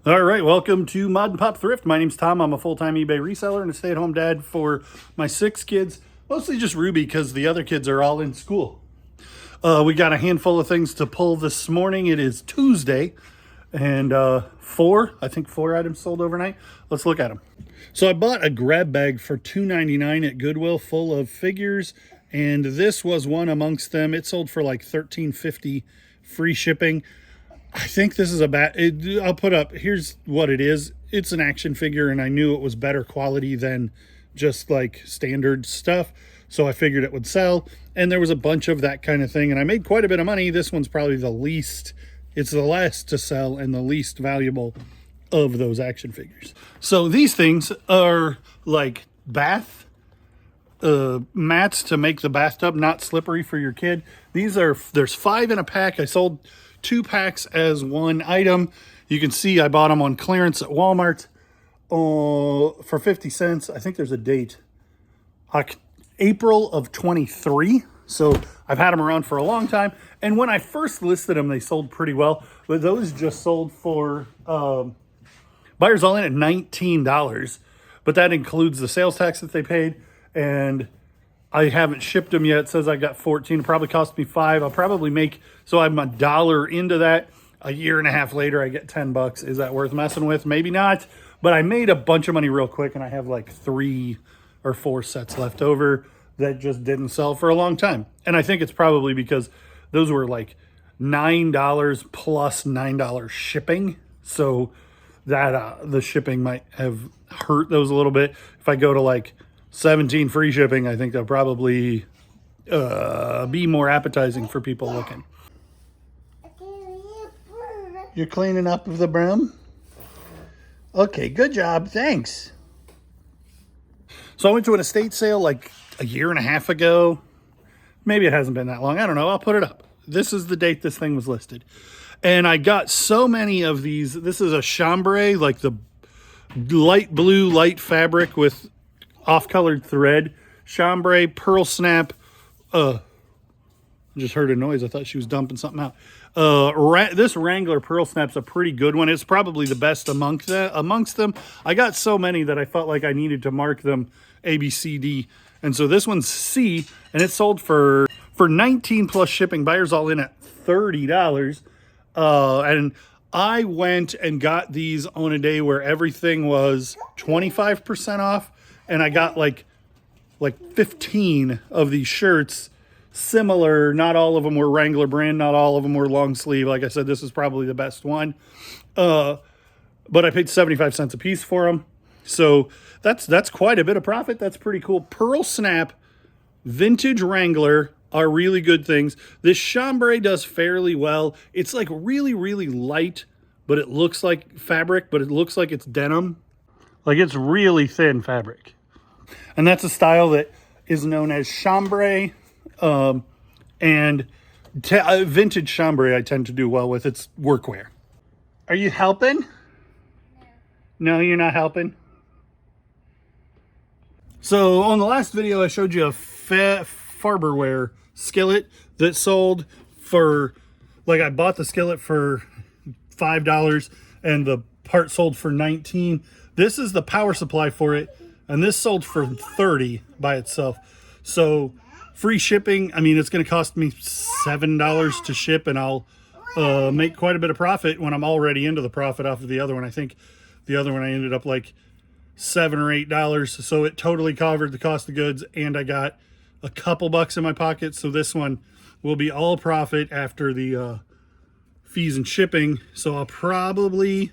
All right, welcome to Mod and Pop Thrift. My name's Tom. I'm a full-time eBay reseller and a stay-at-home dad for my 6 kids, mostly just Ruby because the other kids are all in school. We got a handful of things to pull this morning. It is Tuesday, and I think four items sold overnight. Let's look at them. So I bought a grab bag for $2.99 at Goodwill full of figures, and this was one amongst them. It sold for like $13.50 free shipping. I think this is I'll put up, here's what it is. It's an action figure, and I knew it was better quality than just like standard stuff. So I figured it would sell, and there was a bunch of that kind of thing, and I made quite a bit of money. This one's probably the least, it's the last to sell and the least valuable of those action figures. So these things are like bath mats to make the bathtub not slippery for your kid. There's 5 in a pack. I sold 2 packs as one item. You can see I bought them on clearance at Walmart for 50 cents. I think there's a date, April of 23. So I've had them around for a long time. And when I first listed them, they sold pretty well. But those just sold for, buyers all in at $19. But that includes the sales tax that they paid. And I haven't shipped them yet. It says I got 14. It probably cost me 5. I'll probably make, so I'm $1 into that. A year and a half later, I get 10 bucks. Is that worth messing with? Maybe not. But I made a bunch of money real quick, and I have like 3 or 4 sets left over that just didn't sell for a long time. And I think it's probably because those were like $9 plus $9 shipping. So that the shipping might have hurt those a little bit. If I go to like 17 free shipping, I think they'll probably be more appetizing for people looking. You're cleaning up the broom? Okay, good job. Thanks. So I went to an estate sale like a year and a half ago. Maybe it hasn't been that long. I don't know. I'll put it up. This is the date this thing was listed. And I got so many of these. This is a chambray, like the light blue, light fabric with off-colored thread. Chambray, pearl snap. I just heard a noise. I thought she was dumping something out. This Wrangler pearl snap's a pretty good one. It's probably the best amongst them. I got so many that I felt like I needed to mark them A, B, C, D. And so this one's C, and it sold for 19 plus shipping. Buyers all in at $30. And I went and got these on a day where everything was 25% off, and I got like 15 of these shirts. Similar, not all of them were Wrangler brand, not all of them were long sleeve. Like I said, this is probably the best one. But I paid 75 cents a piece for them. So that's quite a bit of profit. That's pretty cool. Pearl snap, vintage Wrangler are really good things. This chambray does fairly well. It's like really, really light, but it looks like fabric, but it looks like it's denim. Like it's really thin fabric. And that's a style that is known as chambray. And vintage chambray I tend to do well with. It's workwear. Are you helping? No, you're not helping. So on the last video, I showed you a Farberware skillet that sold for, like I bought the skillet for $5 and the part sold for $19. This is the power supply for it, and this sold for $30 by itself. So free shipping, I mean, it's going to cost me $7 to ship, and I'll make quite a bit of profit when I'm already into the profit off of the other one. I think the other one I ended up like $7 or $8, so it totally covered the cost of goods, and I got a couple bucks in my pocket. So this one will be all profit after the fees and shipping. So I'll probably,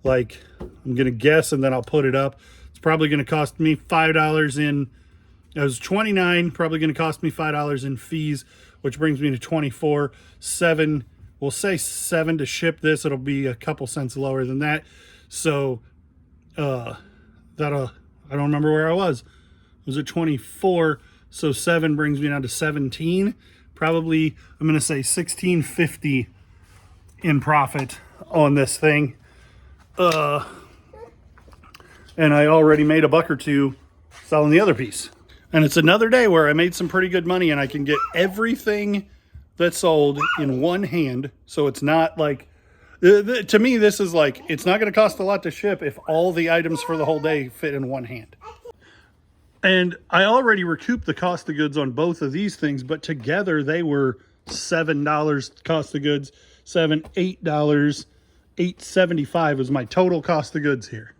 like, I'm going to guess, and then I'll put it up. It's probably going to cost me $5 in. It was $29, probably going to cost me $5 in fees, which brings me to $24. $7, we'll say $7 to ship this. It'll be a couple cents lower than that. So that'll, I don't remember where I was. It was at 24. So 7 brings me down to 17. Probably, I'm going to say $16.50 in profit on this thing. And I already made a buck or two selling the other piece. And it's another day where I made some pretty good money, and I can get everything that sold in one hand. So it's not like To me, this is like, it's not going to cost a lot to ship if all the items for the whole day fit in one hand. And I already recouped the cost of goods on both of these things, but together they were $7 cost of goods, $8, $8.75 was my total cost of goods here.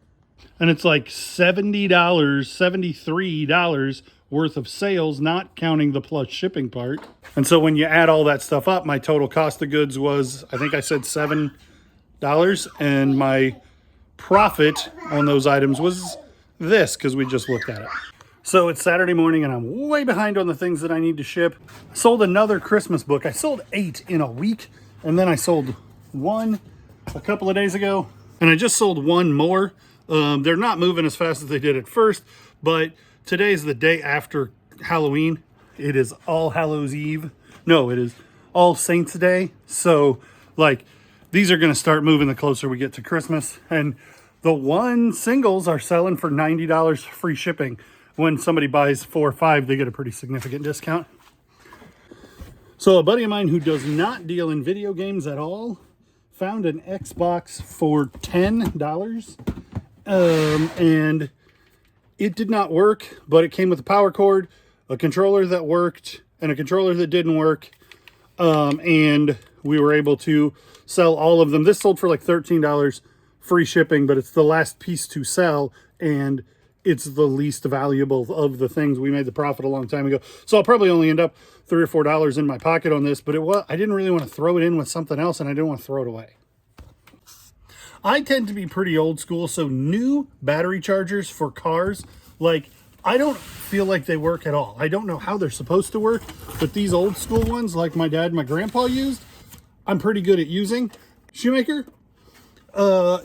And it's like $70, $73 worth of sales, not counting the plus shipping part. And so when you add all that stuff up, my total cost of goods was, I think I said $7, and my profit on those items was this, because we just looked at it. So it's Saturday morning and I'm way behind on the things that I need to ship. I sold another Christmas book. I sold 8 in a week, and then I sold 1 a couple of days ago, and I just sold 1 more. They're not moving as fast as they did at first, but today's the day after Halloween. It is All Hallows Eve. No, it is All Saints Day. So like, these are going to start moving the closer we get to Christmas. And the 1 singles are selling for $90 free shipping. When somebody buys 4 or 5, they get a pretty significant discount. So a buddy of mine who does not deal in video games at all found an Xbox for $10. And it did not work, but it came with a power cord, a controller that worked, and a controller that didn't work. And we were able to sell all of them. This sold for like $13 free shipping, but it's the last piece to sell, and it's the least valuable of the things. We made the profit a long time ago. So I'll probably only end up $3 or $4 in my pocket on this, but I didn't really want to throw it in with something else, and I didn't want to throw it away. I tend to be pretty old school, so new battery chargers for cars, like, I don't feel like they work at all. I don't know how they're supposed to work, but these old school ones, like my dad and my grandpa used, I'm pretty good at using. Shoemaker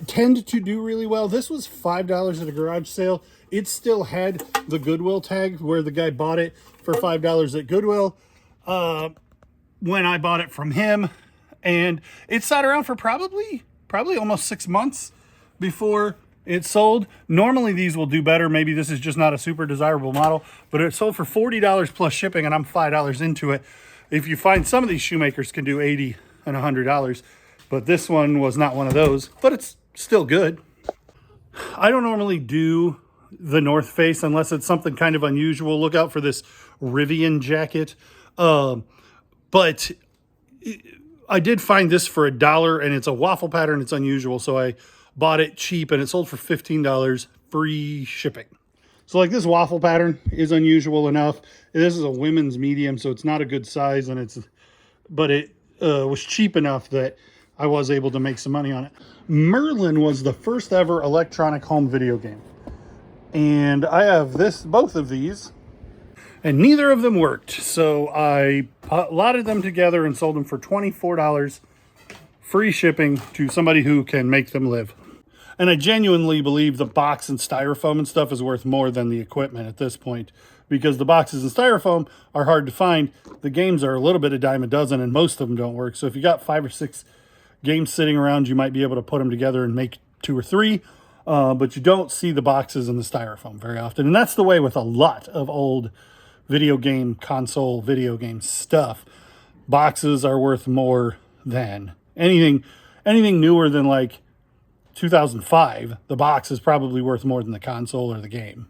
tend to do really well. This was $5 at a garage sale. It still had the Goodwill tag where the guy bought it for $5 at Goodwill when I bought it from him. And it sat around for probably almost 6 months before it sold. Normally these will do better. Maybe this is just not a super desirable model, but it sold for $40 plus shipping, and I'm $5 into it. If you find some of these Shoemakers can do $80 and $100, but this one was not one of those, but it's still good. I don't normally do the North Face unless it's something kind of unusual. Look out for this Rivian jacket. But I did find this for $1, and it's a waffle pattern. It's unusual, so I bought it cheap, and it sold for $15 free shipping. So like, this waffle pattern is unusual enough. This is a women's medium, so it's not a good size, and but it was cheap enough that I was able to make some money on it. Merlin was the first ever electronic home video game. And I have both of these, and neither of them worked. So I lotted them together and sold them for $24 free shipping to somebody who can make them live. And I genuinely believe the box and styrofoam and stuff is worth more than the equipment at this point, because the boxes and styrofoam are hard to find. The games are a little bit a dime a dozen, and most of them don't work. So if you got 5 or 6 games sitting around, you might be able to put them together and make 2 or 3. But you don't see the boxes and the styrofoam very often. And that's the way with a lot of old console video game stuff. Boxes are worth more than anything newer than like 2005. The box is probably worth more than the console or the game.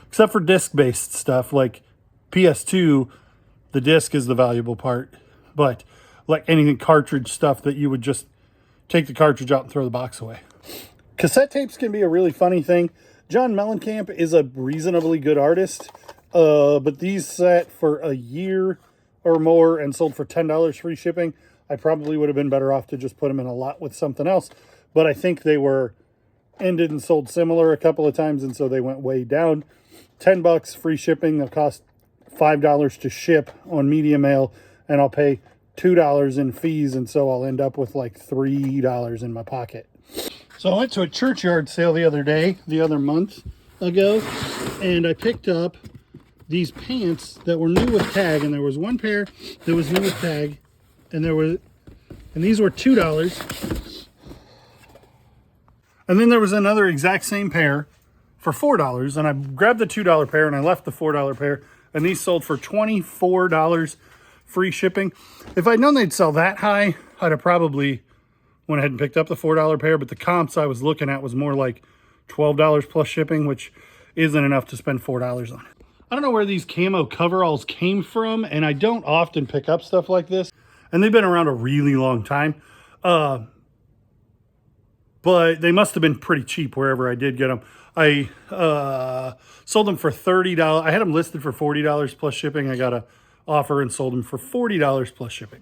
Except for disc-based stuff like PS2, the disc is the valuable part. But like anything cartridge stuff that you would just take the cartridge out and throw the box away. Cassette tapes can be a really funny thing. John Mellencamp is a reasonably good artist, but these sat for a year or more and sold for $10 free shipping. I probably would have been better off to just put them in a lot with something else, but I think they were ended and sold similar a couple of times, and so they went way down. $10 free shipping. They'll cost $5 to ship on media mail, and I'll pay $2 in fees, and so I'll end up with like $3 in my pocket. So I went to a churchyard sale the other month ago, and I picked up these pants that were new with tag, and there was one pair that was new with tag, and these were $2. And then there was another exact same pair for $4, and I grabbed the $2 pair and I left the $4 pair, and these sold for $24 free shipping. If I'd known they'd sell that high, I'd have probably went ahead and picked up the $4 pair, but the comps I was looking at was more like $12 plus shipping, which isn't enough to spend $4 on. I don't know where these camo coveralls came from, and I don't often pick up stuff like this, and they've been around a really long time. But they must have been pretty cheap wherever I did get them. I sold them for $30. I had them listed for $40 plus shipping. I got an offer and sold them for $40 plus shipping.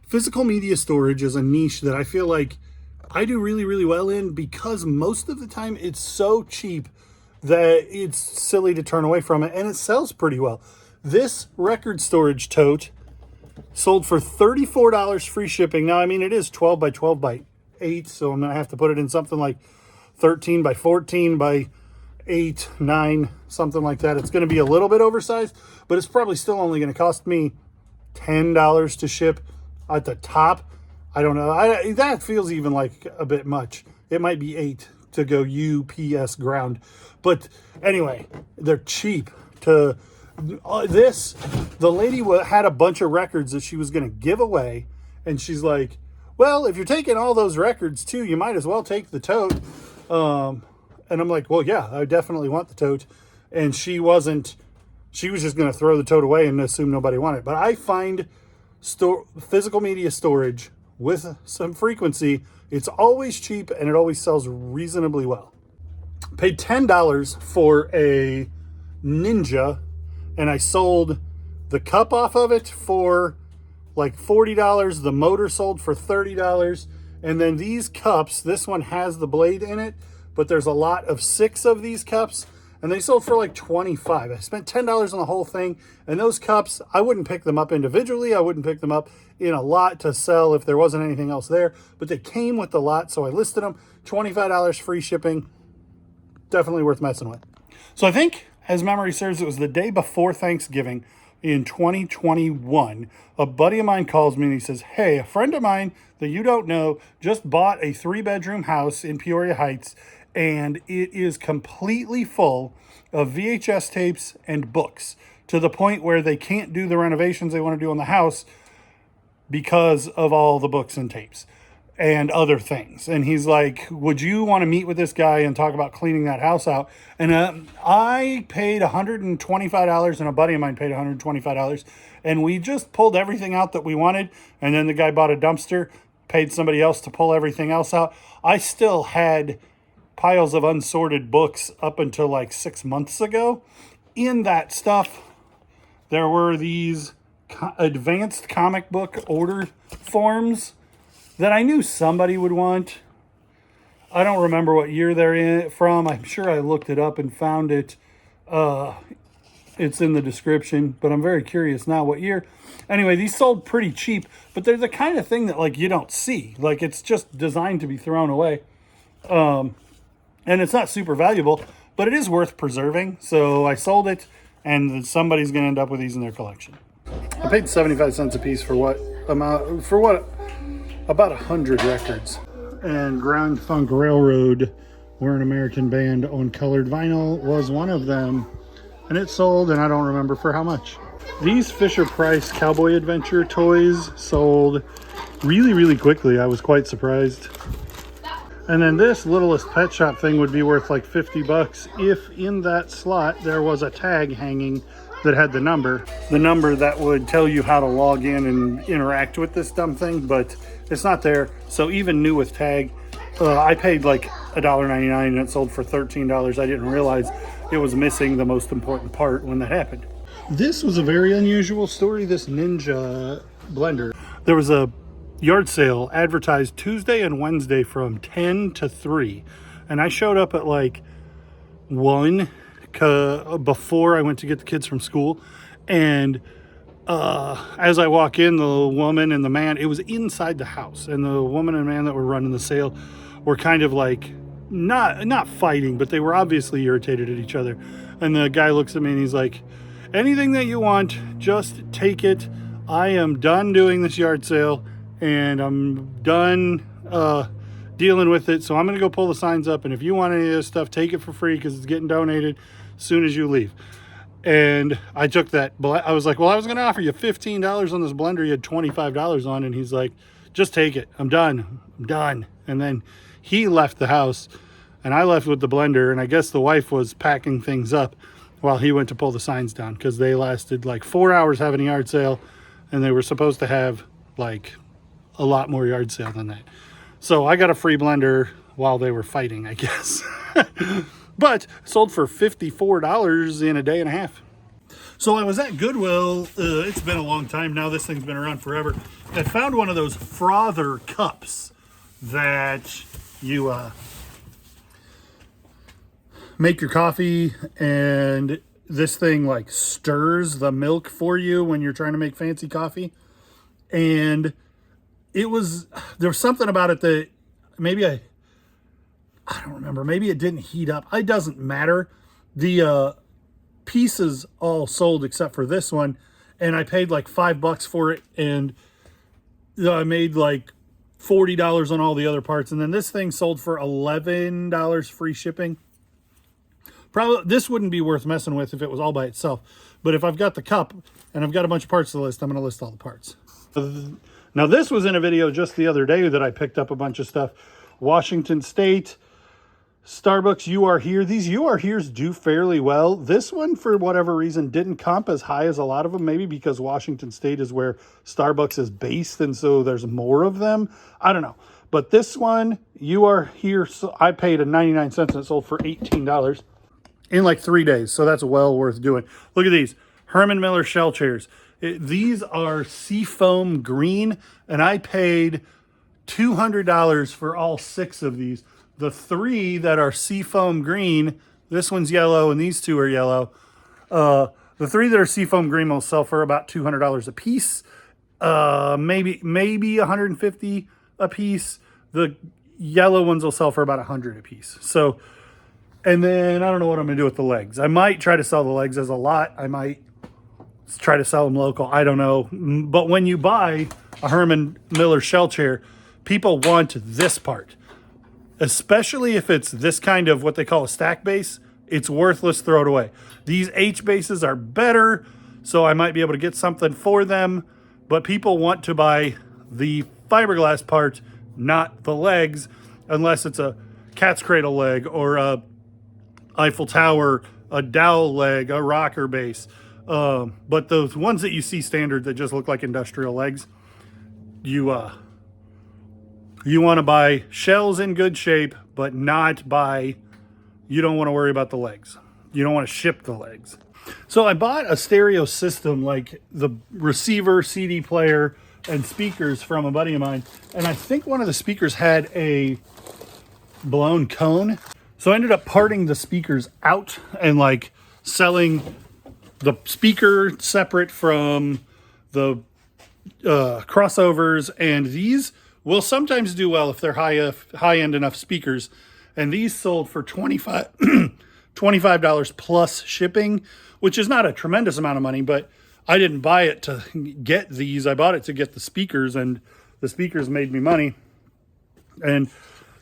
Physical media storage is a niche that I feel like I do really, really well in, because most of the time it's so cheap that it's silly to turn away from it, and it sells pretty well. This record storage tote sold for $34 free shipping. Now, I mean, it is 12 by 12 by 8, so I'm going to have to put it in something like 13 by 14 by 8, 9, something like that. It's going to be a little bit oversized, but it's probably still only going to cost me $10 to ship at the top. I don't know. That feels even like a bit much. It might be 8 to go UPS ground. But anyway, they're cheap. The lady had a bunch of records that she was going to give away, and she's like, well, if you're taking all those records too, you might as well take the tote. And I'm like, well, yeah, I definitely want the tote. And she was just going to throw the tote away and assume nobody wanted it. But I find physical media storage with some frequency, it's always cheap and it always sells reasonably well. Paid $10 for a Ninja, and I sold the cup off of it for like $40. The motor sold for $30. And then these cups, this one has the blade in it, but there's a lot of 6 of these cups, and they sold for like $25. I spent $10 on the whole thing, and those cups, I wouldn't pick them up individually. I wouldn't pick them up in a lot to sell if there wasn't anything else there, but they came with the lot, so I listed them. $25 free shipping. Definitely worth messing with. So I think, as memory serves, it was the day before Thanksgiving in 2021. A buddy of mine calls me and he says, hey, a friend of mine that you don't know just bought a 3-bedroom house in Peoria Heights, and it is completely full of VHS tapes and books, to the point where they can't do the renovations they want to do on the house because of all the books and tapes and other things. And he's like, would you want to meet with this guy and talk about cleaning that house out? And I paid $125, and a buddy of mine paid $125, and we just pulled everything out that we wanted. And then the guy bought a dumpster, paid somebody else to pull everything else out. I still had piles of unsorted books up until like 6 months ago. In that stuff, there were these advanced comic book order forms that I knew somebody would want. I don't remember what year they're from. I'm sure I looked it up and found it. It's in the description, but I'm very curious now what year. Anyway, these sold pretty cheap, but they're the kind of thing that like you don't see. Like, it's just designed to be thrown away. And it's not super valuable, but it is worth preserving. So I sold it, and somebody's going to end up with these in their collection. I paid 75 cents a piece for what amount? For what? About 100 records. And Grand Funk Railroad, we're an American band on colored vinyl, was one of them. And it sold, and I don't remember for how much. These Fisher-Price Cowboy Adventure toys sold really, really quickly. I was quite surprised. And then this Littlest Pet Shop thing would be worth like $50 if in that slot there was a tag hanging that had the number that would tell you how to log in and interact with this dumb thing, but it's not there. So even new with tag, I paid like $1.99 and it sold for $13. I didn't realize it was missing the most important part when that happened. This was a very unusual story, this Ninja blender. There was a yard sale advertised Tuesday and Wednesday from 10 to 3. And I showed up at like 1 before I went to get the kids from school. And as I walk in, the woman and the man, it was inside the house. And the woman and man that were running the sale were kind of like, not fighting, but they were obviously irritated at each other. And the guy looks at me and he's like, anything that you want, just take it. I am done doing this yard sale, and I'm done dealing with it. So I'm going to go pull the signs up. And if you want any of this stuff, take it for free because it's getting donated as soon as you leave. And I took that. I was like, well, I was going to offer you $15 on this blender. You had $25 on. And he's like, just take it. I'm done. I'm done. And then he left the house and I left with the blender, and I guess the wife was packing things up while he went to pull the signs down, because they lasted like 4 hours having a yard sale, and they were supposed to have like a lot more yard sale than that. So I got a free blender while they were fighting, I guess. But sold for $54 in a day and a half. So I was at Goodwill. It's been a long time now. This thing's been around forever. I found one of those frother cups that you make your coffee, and this thing like stirs the milk for you when you're trying to make fancy coffee. And there was something about it that maybe I don't remember. Maybe it didn't heat up. It doesn't matter. The pieces all sold except for this one, and I paid like $5 for it, and I made like $40 on all the other parts. And then this thing sold for $11 free shipping. Probably this wouldn't be worth messing with if it was all by itself, but if I've got the cup and I've got a bunch of parts to list, I'm going to list all the parts. Now this was in a video just the other day that I picked up a bunch of stuff. Washington State, Starbucks, You Are Here. These You Are Here's do fairly well. This one, for whatever reason, didn't comp as high as a lot of them. Maybe because Washington State is where Starbucks is based, and so there's more of them. I don't know. But this one, You Are Here, so I paid 99 cents and it sold for $18 in like 3 days. So that's well worth doing. Look at these Herman Miller shell chairs. These are seafoam green, and I paid $200 for all 6 of these. The 3 that are seafoam green, this one's yellow and these 2 are yellow. The 3 that are seafoam green will sell for about $200 a piece. Maybe $150 a piece. The yellow ones will sell for about $100 a piece. So, and then I don't know what I'm going to do with the legs. I might try to sell the legs as a lot. I might try to sell them local. I don't know. But when you buy a Herman Miller shell chair, people want this part. Especially if it's this kind of what they call a stack base. It's worthless, throw it away. These H bases are better, so I might be able to get something for them. But people want to buy the fiberglass part, not the legs, unless it's a cat's cradle leg or a Eiffel Tower, a dowel leg, a rocker base. But those ones that you see standard that just look like industrial legs, you want to buy shells in good shape, but not buy, you don't want to worry about the legs. You don't want to ship the legs. So I bought a stereo system, like the receiver, CD player, and speakers from a buddy of mine. And I think one of the speakers had a blown cone. So I ended up parting the speakers out and like selling the speaker separate from the crossovers. And these will sometimes do well if they're high-end enough speakers. And these sold for $25 plus shipping, which is not a tremendous amount of money, but I didn't buy it to get these. I bought it to get the speakers, and the speakers made me money. And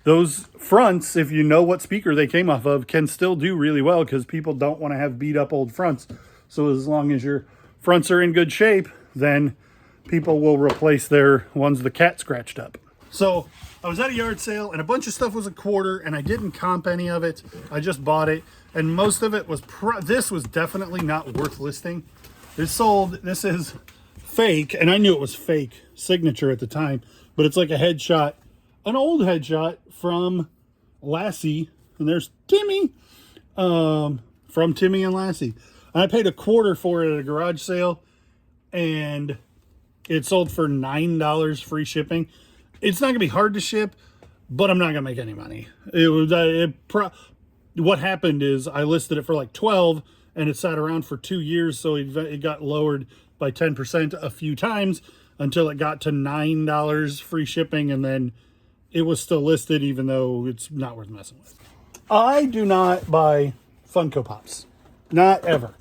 those fronts, if you know what speaker they came off of, can still do really well because people don't want to have beat up old fronts. So as long as your fronts are in good shape, then people will replace their ones the cat scratched up. So I was at a yard sale and a bunch of stuff was a quarter, and I didn't comp any of it. I just bought it, and most of it was this was definitely not worth listing. This is fake, and I knew it was fake signature at the time, but it's like a headshot, an old headshot from Lassie, and there's Timmy, from Timmy and Lassie. And I paid a quarter for it at a garage sale, and it sold for $9 free shipping. It's not gonna be hard to ship, but I'm not gonna make any money. What happened is I listed it for like 12, and it sat around for 2 years, so it got lowered by 10% a few times until it got to $9 free shipping, and then it was still listed even though it's not worth messing with. I do not buy Funko Pops. Not ever.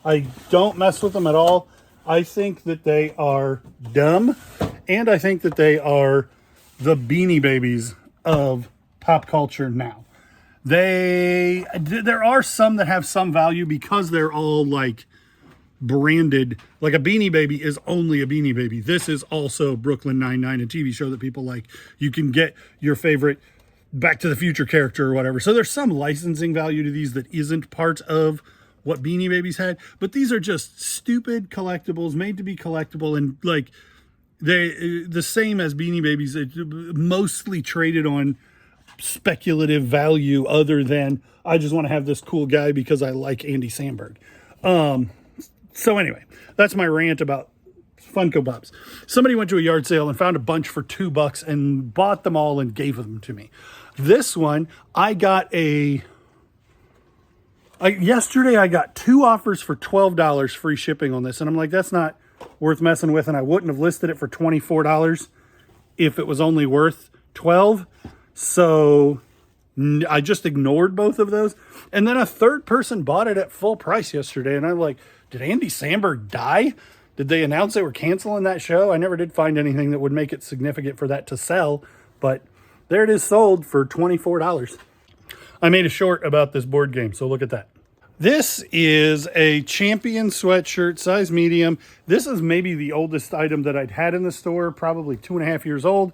I don't mess with them at all. I think that they are dumb, and I think that they are the Beanie Babies of pop culture now. There are some that have some value because they're all like branded, like a Beanie Baby is only a Beanie Baby. This is also Brooklyn Nine-Nine, a TV show that people like. You can get your favorite Back to the Future character or whatever. So there's some licensing value to these that isn't part of what Beanie Babies had, but these are just stupid collectibles made to be collectible, and like they the same as Beanie Babies, mostly traded on speculative value other than I just want to have this cool guy because I like Andy Samberg. So anyway, that's my rant about Funko Pops. Somebody went to a yard sale and found a bunch for $2 and bought them all and gave them to me. This one, I got yesterday I got 2 offers for $12 free shipping on this. And I'm like, that's not worth messing with. And I wouldn't have listed it for $24 if it was only worth $12. So I just ignored both of those. And then a third person bought it at full price yesterday. And I'm like, did Andy Samberg die? Did they announce they were canceling that show? I never did find anything that would make it significant for that to sell. But there it is, sold for $24. I made a short about this board game, so look at that. This is a Champion sweatshirt, size medium. This is maybe the oldest item that I'd had in the store, probably 2.5 years old.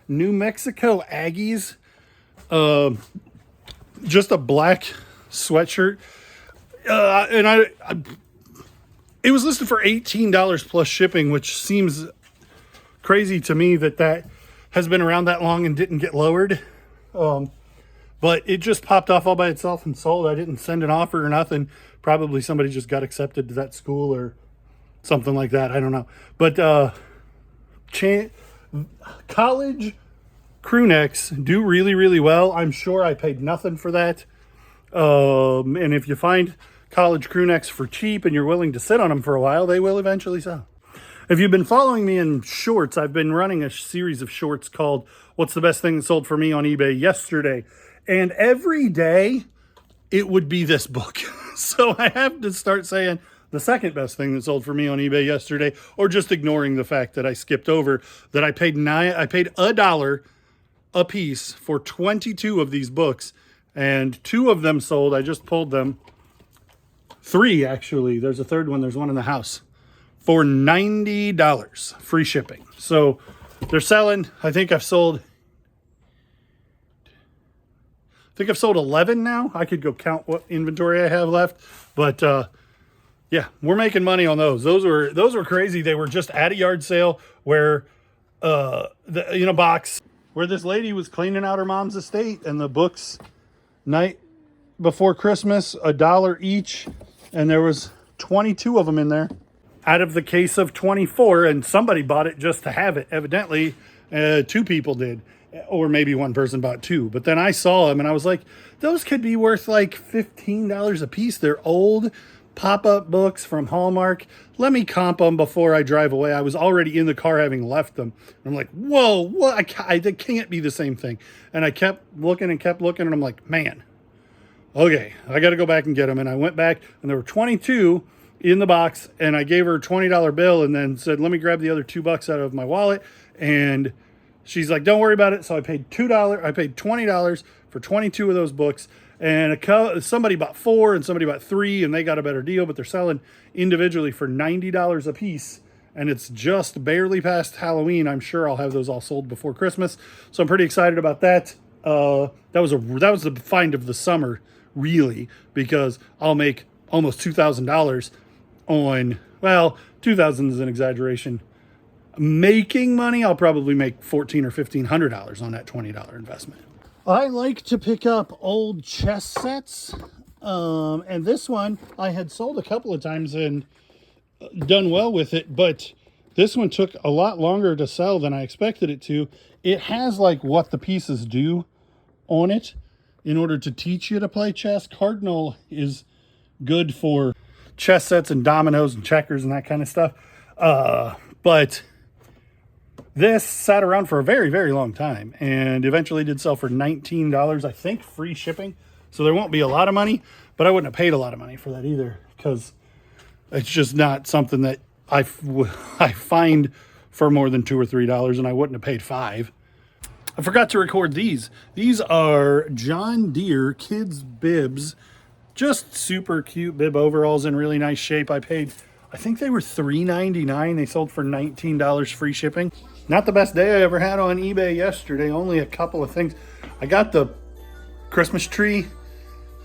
New Mexico Aggies. Just a black sweatshirt. It was listed for $18 plus shipping, which seems crazy to me that has been around that long and didn't get lowered. But it just popped off all by itself and sold. I didn't send an offer or nothing. Probably somebody just got accepted to that school or something like that. I don't know. But college crew necks do really, really well. I'm sure I paid nothing for that. And if you find college crew necks for cheap and you're willing to sit on them for a while, they will eventually sell. If you've been following me in shorts, I've been running a series of shorts called What's the Best Thing That Sold for Me on eBay Yesterday. And every day it would be this book. So I have to start saying the second best thing that sold for me on eBay yesterday, or just ignoring the fact that I skipped over that I paid $1 a piece for 22 of these books, and 2 of them sold. I just pulled them. 3 actually. There's a third one. There's one in the house for $90 free shipping. So they're selling. I think I've sold 11 now. I could go count what inventory I have left, but yeah, we're making money on those. Those were crazy. They were just at a yard sale where in a box where this lady was cleaning out her mom's estate, and the books night before Christmas, $1 each, and there was 22 of them in there out of the case of 24, and somebody bought it just to have it. Evidently 2 people did, or maybe one person bought 2. But then I saw them and I was like, those could be worth like $15 a piece. They're old pop-up books from Hallmark. Let me comp them before I drive away. I was already in the car having left them. I'm like, whoa, what? That can't be the same thing. And I kept looking, and I'm like, man, okay, I got to go back and get them. And I went back, and there were 22 in the box, and I gave her a $20 bill and then said, let me grab the other $2 out of my wallet. And she's like, don't worry about it. So I paid $20 for 22 of those books. And somebody bought 4 and somebody bought 3, and they got a better deal, but they're selling individually for $90 a piece. And it's just barely past Halloween. I'm sure I'll have those all sold before Christmas. So I'm pretty excited about that. That was the find of the summer, really, because I'll make almost $2,000 on, well, 2,000 is an exaggeration. Making money, I'll probably make $1,400 or $1,500 on that $20 investment. I like to pick up old chess sets, and this one I had sold a couple of times and done well with it, but this one took a lot longer to sell than I expected it to. It has like what the pieces do on it in order to teach you to play chess. Cardinal is good for chess sets and dominoes and checkers and that kind of stuff, but this sat around for a very, very long time and eventually did sell for $19, I think, free shipping. So there won't be a lot of money, but I wouldn't have paid a lot of money for that either, because it's just not something that I find for more than $2 or $3, and I wouldn't have paid $5. I forgot to record these. These are John Deere kids bibs, just super cute bib overalls in really nice shape. I paid I think they were $3.99. They sold for $19 free shipping. Not the best day I ever had on eBay yesterday. Only a couple of things. I got the Christmas tree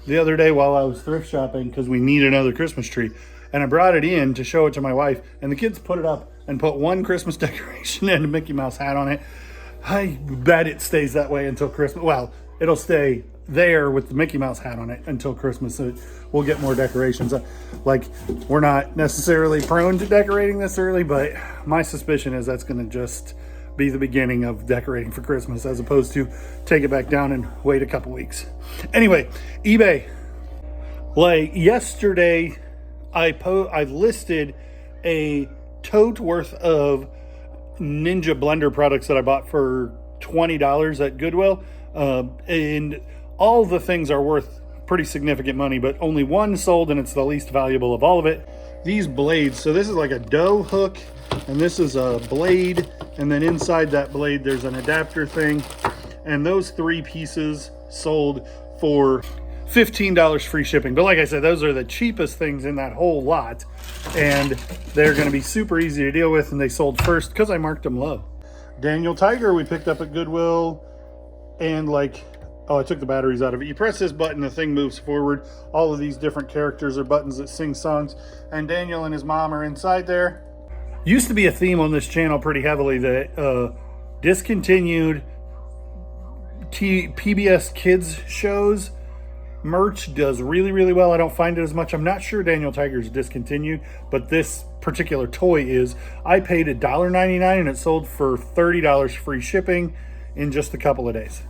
the other day while I was thrift shopping because we need another Christmas tree. And I brought it in to show it to my wife. And the kids put it up and put one Christmas decoration and a Mickey Mouse hat on it. I bet it stays that way until Christmas. Well, it'll stay there with the Mickey Mouse hat on it until Christmas. So we'll get more decorations. Like, we're not necessarily prone to decorating this early, but my suspicion is that's going to just be the beginning of decorating for Christmas, as opposed to take it back down and wait a couple weeks. Anyway, eBay. Like yesterday, I listed a tote worth of Ninja blender products that I bought for $20 at Goodwill, and all the things are worth pretty significant money, but only one sold, and it's the least valuable of all of it. These blades, so this is like a dough hook, and this is a blade, and then inside that blade there's an adapter thing, and those three pieces sold for $15 free shipping. But like I said, those are the cheapest things in that whole lot, and they're going to be super easy to deal with, and they sold first because I marked them low. Daniel Tiger we picked up at Goodwill, and like, oh, I took the batteries out of it. You press this button, the thing moves forward. All of these different characters are buttons that sing songs, and Daniel and his mom are inside there. Used to be a theme on this channel pretty heavily that discontinued PBS Kids shows merch does really, really well. I don't find it as much. I'm not sure Daniel Tiger's discontinued, but this particular toy is. I paid $1.99 and it sold for $30 free shipping in just a couple of days.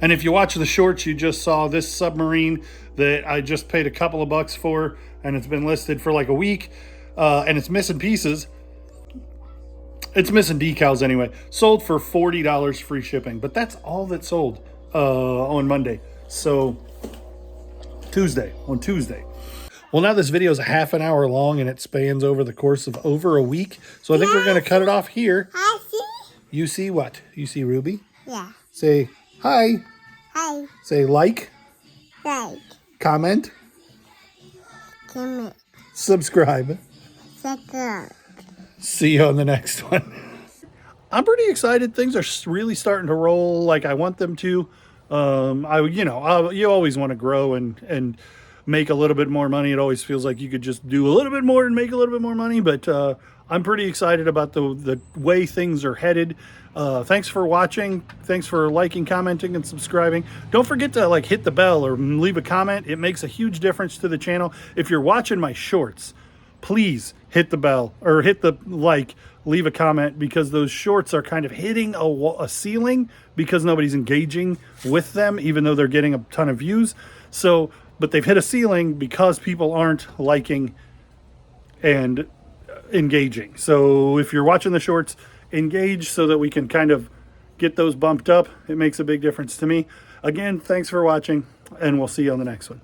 And if you watch the shorts, you just saw this submarine that I just paid a couple of bucks for, and it's been listed for like a week, and it's missing pieces. It's missing decals anyway. Sold for $40 free shipping, but that's all that sold on Monday. So on Tuesday. Well, now this video is a half an hour long, and it spans over the course of over a week. So I think we're going to cut it off here. I see. You see what? You see Ruby? Yeah. Say hi. Hi. Say like. Like. Comment. Comment. Subscribe. Subscribe. See you on the next one. I'm pretty excited. Things are really starting to roll like I want them to. You always want to grow and make a little bit more money. It always feels like you could just do a little bit more and make a little bit more money, but I'm pretty excited about the way things are headed. Thanks for watching. Thanks for liking, commenting, and subscribing. Don't forget to hit the bell or leave a comment. It makes a huge difference to the channel. If you're watching my shorts, please hit the bell or hit the leave a comment, because those shorts are kind of hitting a ceiling because nobody's engaging with them, even though they're getting a ton of views. So, but they've hit a ceiling because people aren't liking and engaging. So if you're watching the shorts, engage so that we can kind of get those bumped up. It makes a big difference to me. Again, thanks for watching, and we'll see you on the next one.